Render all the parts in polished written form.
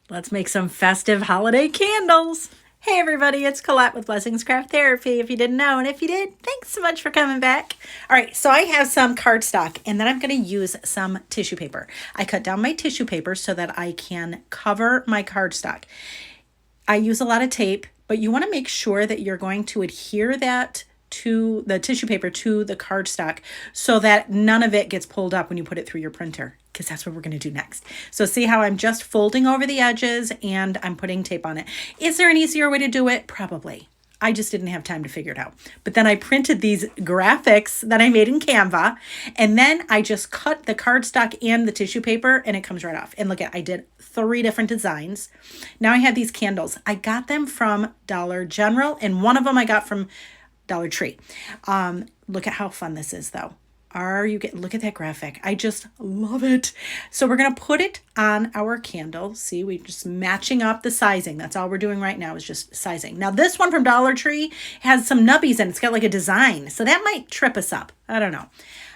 Let's make some festive holiday candles. Hey everybody, it's Colette with Blessings Craft Therapy, if you didn't know, and if you did, thanks so much for coming back. All right, so I have some cardstock, and then I'm going to use some tissue paper. I cut down my tissue paper so that I can cover my cardstock. I use a lot of tape, but you want to make sure that you're going to adhere that to the tissue paper to the cardstock so that none of it gets pulled up when you put it through your printer, because that's what we're going to do next. So see how I'm just folding over the edges and I'm putting tape on it. Is there an easier way to do it? Probably. I just didn't have time to figure it out. But then I printed these graphics that I made in Canva, and then I just cut the cardstock and the tissue paper, and it comes right off. And look at, I did 3 different designs. Now I have these candles. I got them from Dollar General, and one of them I got from Dollar Tree. Look at how fun this is, though. Look at that graphic. I just love it. So we're going to put it on our candle. See, we're just matching up the sizing. That's all we're doing right now is just sizing. Now this one from Dollar Tree has some nubbies and it's got like a design. So that might trip us up. I don't know.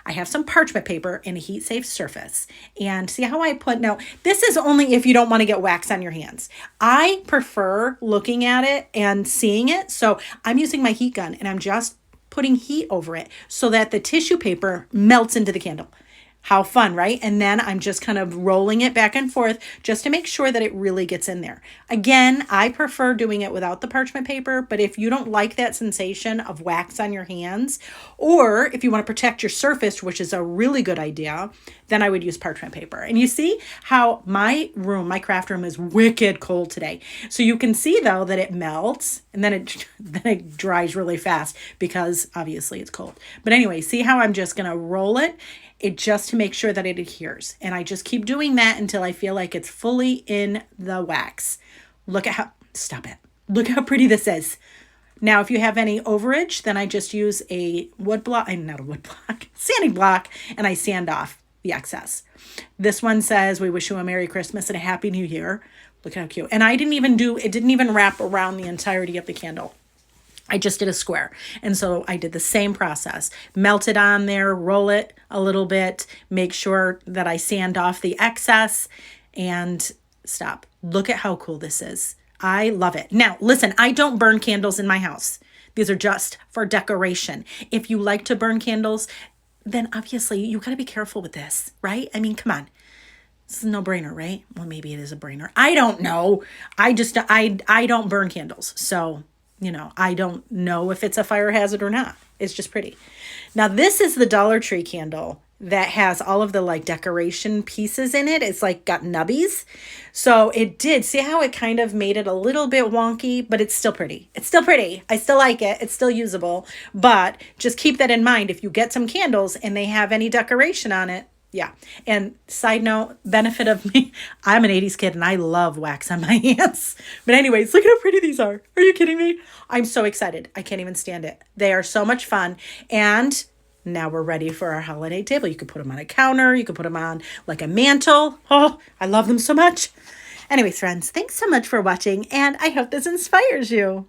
I have some parchment paper and a heat safe surface. And see how I put, now this is only if you don't want to get wax on your hands. I prefer looking at it and seeing it. So I'm using my heat gun and I'm just putting heat over it so that the tissue paper melts into the candle. How fun, right? And then I'm just kind of rolling it back and forth just to make sure that it really gets in there. Again, I prefer doing it without the parchment paper, but if you don't like that sensation of wax on your hands, or if you want to protect your surface, which is a really good idea, then I would use parchment paper. And you see how my craft room is wicked cold today. So you can see though that it melts and then it dries really fast because obviously it's cold. But anyway, see how I'm just going to roll it just to make sure that it adheres. And I just keep doing that until I feel like it's fully in the wax. Stop it. Look how pretty this is. Now, if you have any overage, then I just use a sanding block, and I sand off the excess. This one says, "We wish you a Merry Christmas and a Happy New Year." Look how cute. And it didn't even wrap around the entirety of the candle. I just did a square. And so I did the same process. Melt it on there, roll it a little bit, make sure that I sand off the excess, and stop. Look at how cool this is. I love it. Now, listen, I don't burn candles in my house. These are just for decoration. If you like to burn candles, then obviously you got to be careful with this, right? I mean, come on. This is a no-brainer, right? Well, maybe it is a brainer. I don't know. I don't burn candles. So I don't know if it's a fire hazard or not. It's just pretty. Now, this is the Dollar Tree candle that has all of the like decoration pieces in it. It's like got nubbies. So see how it kind of made it a little bit wonky, but it's still pretty. It's still pretty. I still like it. It's still usable. But just keep that in mind. If you get some candles and they have any decoration on it, yeah. And side note, benefit of me, I'm an 80s kid and I love wax on my hands. But anyways, look at how pretty these are. Are you kidding me? I'm so excited. I can't even stand it. They are so much fun. And now we're ready for our holiday table. You could put them on a counter. You could put them on like a mantle. Oh, I love them so much. Anyways, friends, thanks so much for watching. And I hope this inspires you.